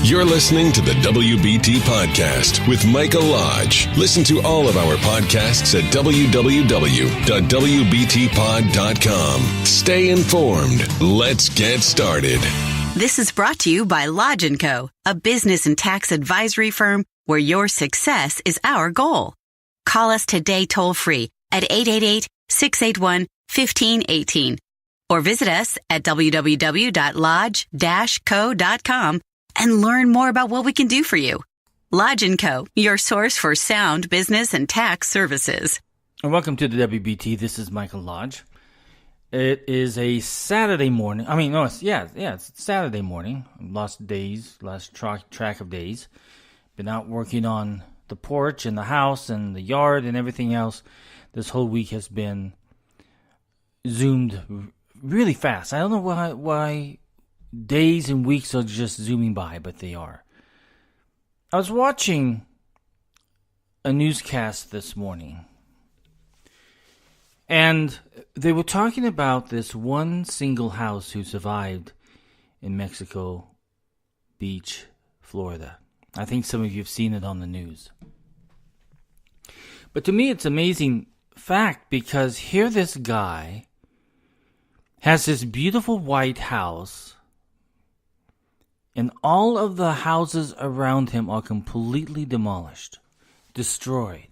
You're listening to the WBT Podcast with Michael Lodge. Listen to all of our podcasts at www.wbtpod.com. Stay informed. Let's get started. This is brought to you by Lodge & Co., a business and tax advisory firm where your success is our goal. Call us today toll-free at 888-681-1518 or visit us at www.lodge-co.com and learn more about what we can do for you. Lodge & Co., your source for sound business and tax services. And welcome to the WBT. This is Michael Lodge. It is a Saturday morning. It's Saturday morning. Lost track of days. Been out working on the porch and the house and the yard and everything else. This whole week has been zoomed really fast. I don't know why days and weeks are just zooming by, but they are. I was watching a newscast this morning, and they were talking about this one single house who survived in Mexico Beach, Florida. I think some of you have seen it on the news. But to me, it's an amazing fact because here this guy has this beautiful white house, and all of the houses around him are completely demolished, destroyed,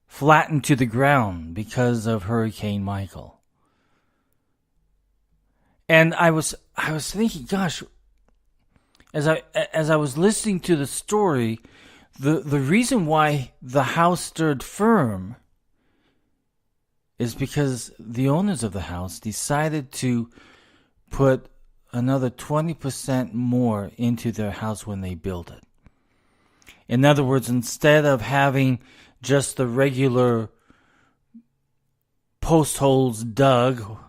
flattened to the ground because of Hurricane Michael. And I was thinking, gosh, as I was listening to the story, the reason why the house stood firm is because the owners of the house decided to put another 20% more into their house when they built it. In other words, instead of having just the regular post holes dug,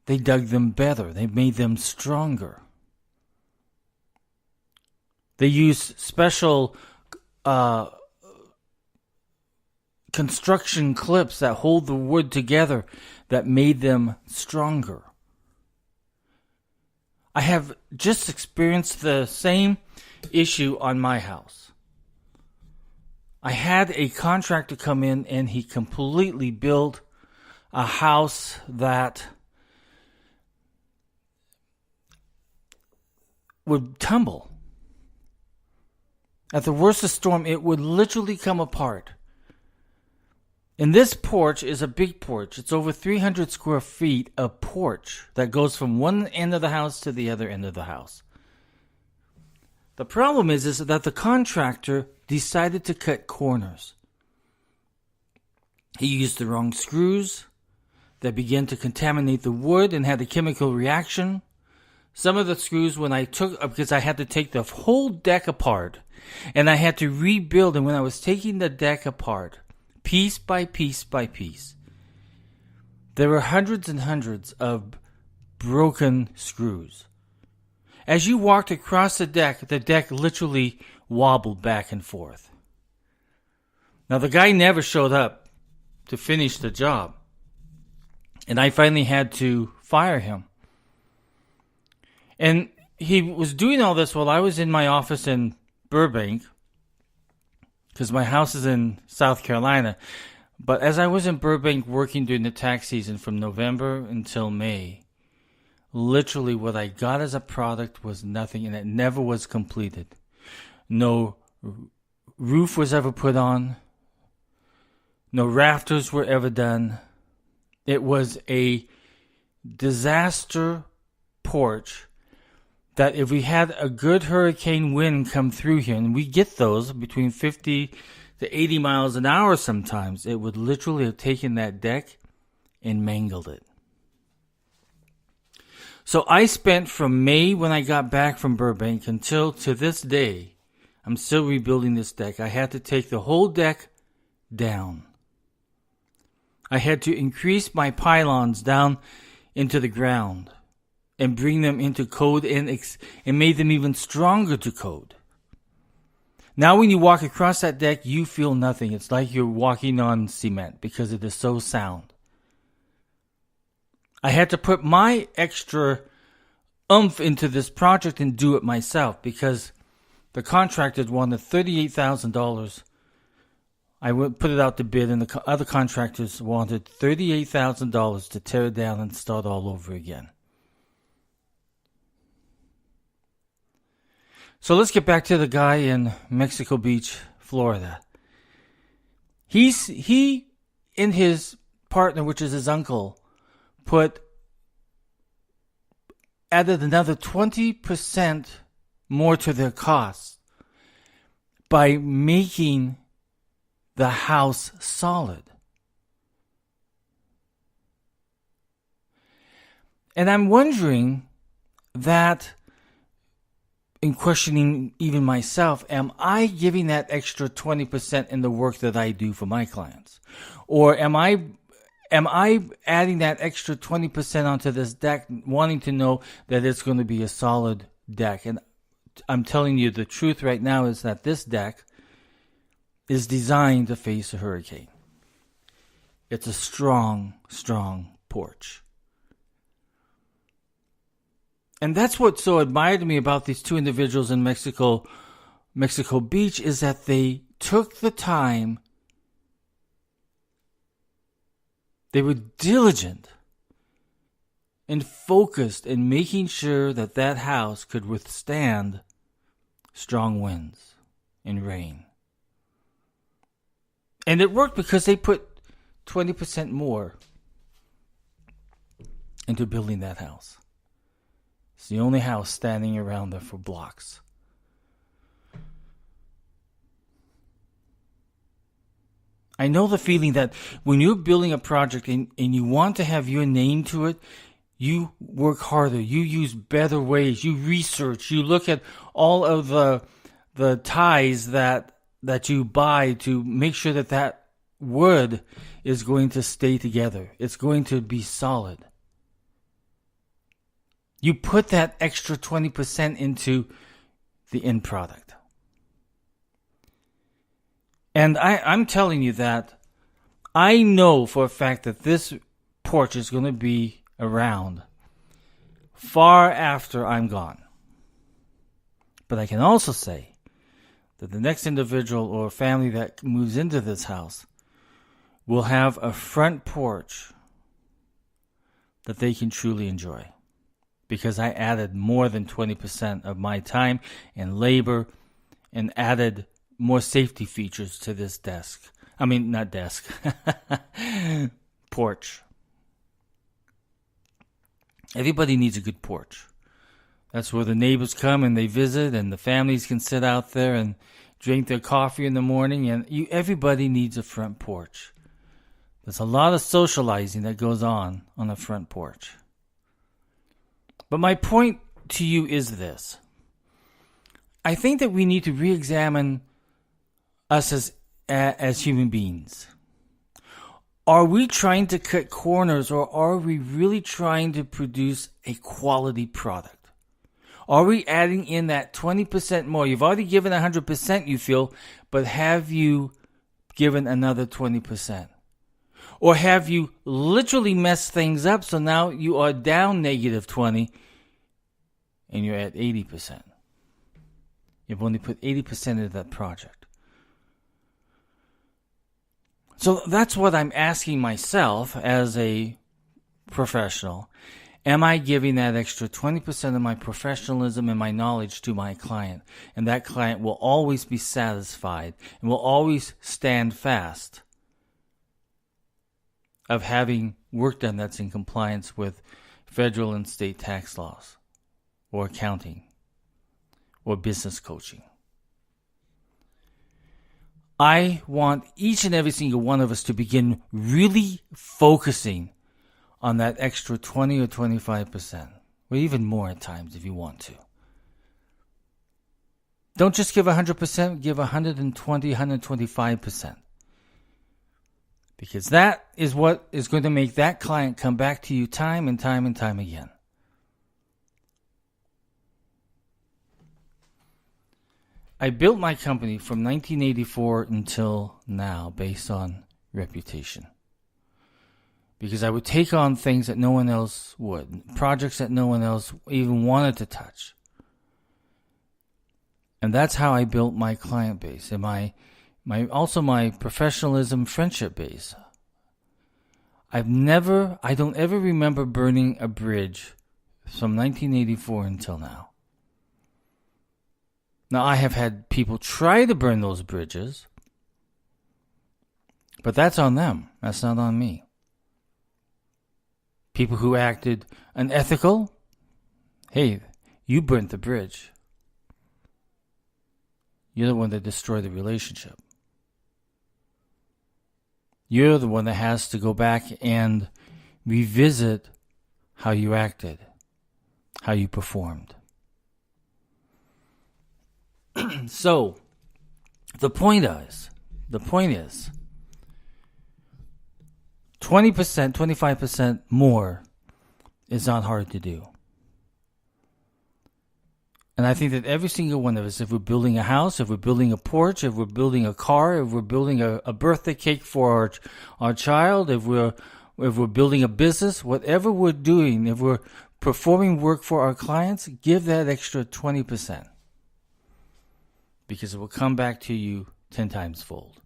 they dug them better. They made them stronger. They used special construction clips that hold the wood together that made them stronger. I have just experienced the same issue on my house. I had a contractor come in and he completely built a house that would tumble. At the worst of storm, it would literally come apart. And this porch is a big porch. It's over 300 square feet of porch that goes from one end of the house to the other end of the house. The problem is that the contractor decided to cut corners. He used the wrong screws that began to contaminate the wood and had a chemical reaction. Some of the screws, because I had to take the whole deck apart, and I had to rebuild, and when I was taking the deck apart, piece by piece by piece, there were hundreds and hundreds of broken screws. As you walked across the deck literally wobbled back and forth. Now, the guy never showed up to finish the job, and I finally had to fire him. And he was doing all this while I was in my office in Burbank, because my house is in South Carolina. But as I was in Burbank working during the tax season from November until May, literally what I got as a product was nothing, and it never was completed. No roof was ever put on. No rafters were ever done. It was a disaster porch that if we had a good hurricane wind come through here, and we get those between 50 to 80 miles an hour sometimes, it would literally have taken that deck and mangled it. So I spent from May when I got back from Burbank until to this day, I'm still rebuilding this deck. I had to take the whole deck down. I had to increase my pylons down into the ground and bring them into code and made them even stronger to code. Now when you walk across that deck, you feel nothing. It's like you're walking on cement because it is so sound. I had to put my extra oomph into this project and do it myself because the contractors wanted $38,000. I would put it out to bid, and the other contractors wanted $38,000 to tear it down and start all over again. So let's get back to the guy in Mexico Beach, Florida. He and his partner, which is his uncle, added another 20% more to their costs by making the house solid. And I'm wondering that, in questioning even myself, am I giving that extra 20% in the work that I do for my clients? Or am I adding that extra 20% onto this deck, wanting to know that it's going to be a solid deck? And I'm telling you the truth right now is that this deck is designed to face a hurricane. It's a strong, strong porch. And that's what so admired me about these two individuals in Mexico Beach, is that they took the time. They were diligent and focused in making sure that that house could withstand strong winds and rain. And it worked because they put 20% more into building that house. It's the only house standing around there for blocks. I know the feeling that when you're building a project and you want to have your name to it, you work harder, you use better ways, you research, you look at all of the ties that you buy to make sure that wood is going to stay together. It's going to be solid. You put that extra 20% into the end product. And I'm telling you that I know for a fact that this porch is going to be around far after I'm gone. But I can also say that the next individual or family that moves into this house will have a front porch that they can truly enjoy. Because I added more than 20% of my time and labor and added more safety features to this desk. I mean, not desk. Porch. Everybody needs a good porch. That's where the neighbors come and they visit, and the families can sit out there and drink their coffee in the morning. And everybody needs a front porch. There's a lot of socializing that goes on a front porch. But my point to you is this. I think that we need to re-examine us as human beings. Are we trying to cut corners, or are we really trying to produce a quality product? Are we adding in that 20% more? You've already given 100%, you feel, but have you given another 20%? Or have you literally messed things up so now you are down negative 20 and you're at 80%? You've only put 80% into that project. So that's what I'm asking myself as a professional. Am I giving that extra 20% of my professionalism and my knowledge to my client? And that client will always be satisfied and will always stand fast of having work done that's in compliance with federal and state tax laws, or accounting, or business coaching. I want each and every single one of us to begin really focusing on that extra 20 or 25%, or even more at times if you want to. Don't just give 100%, give 120, 125%. Because that is what is going to make that client come back to you time and time and time again. I built my company from 1984 until now based on reputation. because I would take on things that no one else would, projects that no one else even wanted to touch. And that's how I built my client base and my professionalism friendship base. I don't ever remember burning a bridge from 1984 until now. Now, I have had people try to burn those bridges, but that's on them. That's not on me. People who acted unethical, hey, you burnt the bridge. You're the one that destroyed the relationship. You're the one that has to go back and revisit how you acted, how you performed. So, the point is, 20%, 25% more is not hard to do. And I think that every single one of us, if we're building a house, if we're building a porch, if we're building a car, if we're building a birthday cake for our child, if we're building a business, whatever we're doing, if we're performing work for our clients, give that extra 20%. Because it will come back to you 10 times fold.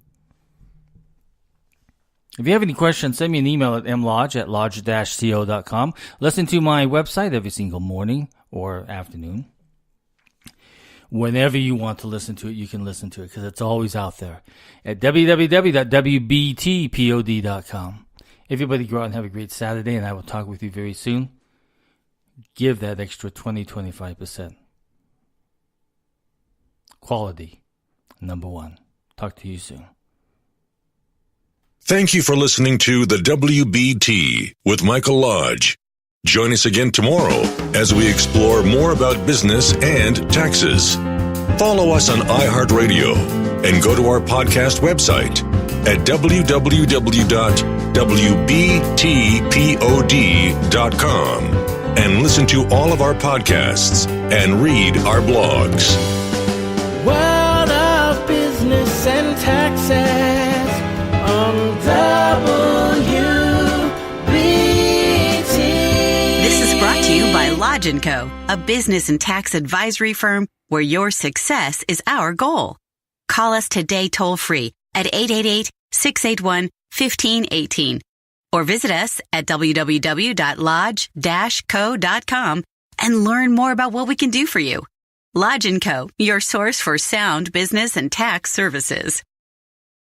If you have any questions, send me an email at mlodge@lodge-co.com. Listen to my website every single morning or afternoon. Whenever you want to listen to it, you can listen to it because it's always out there at www.wbtpod.com. Everybody go out and have a great Saturday, and I will talk with you very soon. Give that extra 20-25%. Quality, number one. Talk to you soon. Thank you for listening to the WBT with Michael Lodge. Join us again tomorrow as we explore more about business and taxes. Follow us on iHeartRadio and go to our podcast website at www.wbtpod.com and listen to all of our podcasts and read our blogs. World of Business and Taxes on WBT. This is brought to you by Lodge & Co., a business and tax advisory firm where your success is our goal. Call us today toll-free at 888-681-1518 or visit us at www.lodge-co.com and learn more about what we can do for you. Lodge & Co., your source for sound business and tax services.